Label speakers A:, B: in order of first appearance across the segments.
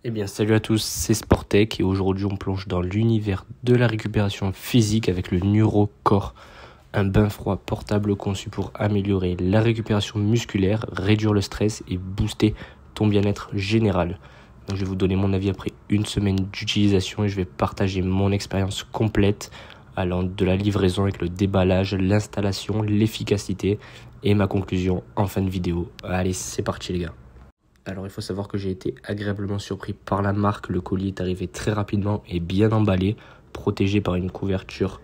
A: Eh bien salut à tous, c'est Sportech et aujourd'hui on plonge dans l'univers de la récupération physique avec le NeuroCore, un bain froid portable conçu pour améliorer la récupération musculaire, réduire le stress et booster ton bien-être général. Donc je vais vous donner mon avis après une semaine d'utilisation et je vais partager mon expérience complète allant de la livraison avec le déballage, l'installation, l'efficacité et ma conclusion en fin de vidéo. Allez, c'est parti les gars. Alors il faut savoir que j'ai été agréablement surpris par la marque, le colis est arrivé très rapidement et bien emballé, protégé par une couverture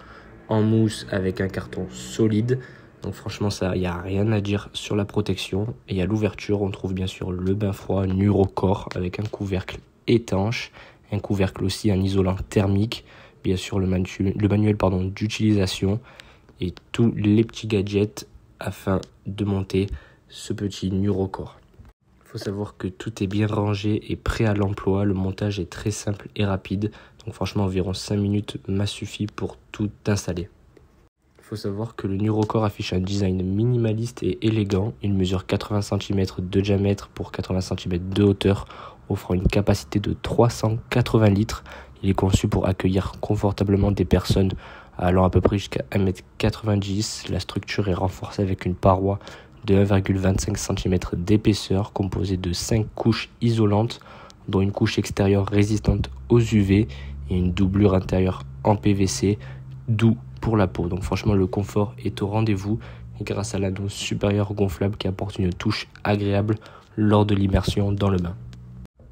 A: en mousse avec un carton solide. Donc franchement ça, il n'y a rien à dire sur la protection. Et à l'ouverture, on trouve bien sûr le bain froid NeuroCore avec un couvercle étanche, un couvercle aussi en isolant thermique, bien sûr le manuel d'utilisation et tous les petits gadgets afin de monter ce petit NeuroCore. Il faut savoir que tout est bien rangé et prêt à l'emploi. Le montage est très simple et rapide. Donc franchement, environ 5 minutes m'a suffi pour tout installer. Il faut savoir que le NeuroCore affiche un design minimaliste et élégant. Il mesure 80 cm de diamètre pour 80 cm de hauteur, offrant une capacité de 380 litres. Il est conçu pour accueillir confortablement des personnes allant à peu près jusqu'à 1,90 m. La structure est renforcée avec une paroi de 1,25 cm d'épaisseur composée de 5 couches isolantes, dont une couche extérieure résistante aux UV et une doublure intérieure en PVC, doux pour la peau. Donc franchement le confort est au rendez-vous et grâce à l'anneau supérieur gonflable qui apporte une touche agréable lors de l'immersion dans le bain.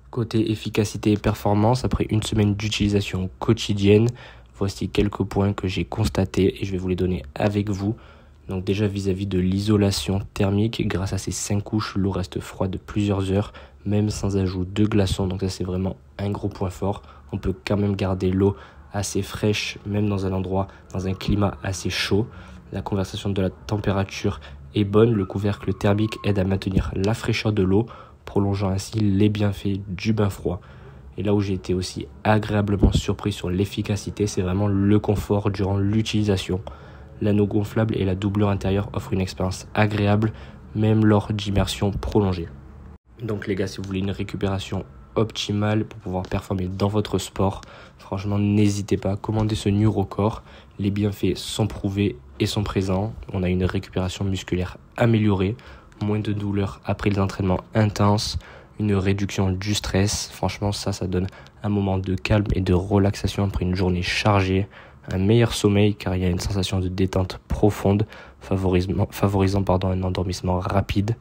A: Côté efficacité et performance, après une semaine d'utilisation quotidienne, voici quelques points que j'ai constatés et je vais vous les donner avec vous. Donc déjà vis-à-vis de l'isolation thermique, grâce à ces 5 couches, l'eau reste froide plusieurs heures, même sans ajout de glaçons. Donc ça c'est vraiment un gros point fort. On peut quand même garder l'eau assez fraîche, même dans un climat assez chaud. La conservation de la température est bonne. Le couvercle thermique aide à maintenir la fraîcheur de l'eau, prolongeant ainsi les bienfaits du bain froid. Et là où j'ai été aussi agréablement surpris sur l'efficacité, c'est vraiment le confort durant l'utilisation. L'anneau gonflable et la doublure intérieure offrent une expérience agréable, même lors d'immersion prolongée. Donc les gars, si vous voulez une récupération optimale pour pouvoir performer dans votre sport, franchement n'hésitez pas à commander ce NeuroCore. Les bienfaits sont prouvés et sont présents. On a une récupération musculaire améliorée, moins de douleur après les entraînements intenses, une réduction du stress. Franchement ça donne un moment de calme et de relaxation après une journée chargée. Un meilleur sommeil car il y a une sensation de détente profonde favorisant un endormissement rapide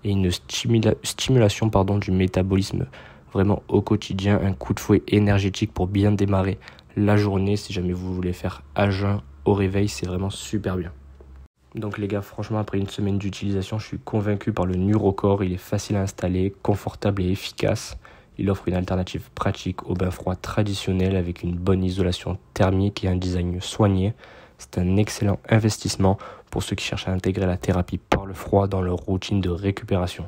A: et une stimulation du métabolisme vraiment au quotidien, un coup de fouet énergétique pour bien démarrer la journée. Si jamais vous voulez faire à jeun au réveil, c'est vraiment super bien. Donc les gars, franchement après une semaine d'utilisation, je suis convaincu par le NeuroCore. Il est facile à installer, confortable et efficace. Il offre une alternative pratique au bain froid traditionnel avec une bonne isolation thermique et un design soigné. C'est un excellent investissement pour ceux qui cherchent à intégrer la thérapie par le froid dans leur routine de récupération.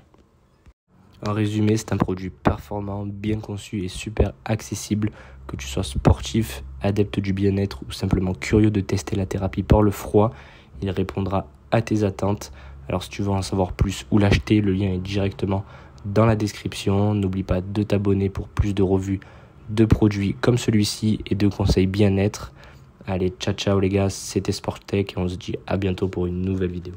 A: En résumé, c'est un produit performant, bien conçu et super accessible. Que tu sois sportif, adepte du bien-être ou simplement curieux de tester la thérapie par le froid, il répondra à tes attentes. Alors si tu veux en savoir plus ou l'acheter, le lien est directement dans la description. N'oublie pas de t'abonner pour plus de revues de produits comme celui-ci et de conseils bien-être. Allez, ciao ciao les gars, c'était Sportech et on se dit à bientôt pour une nouvelle vidéo.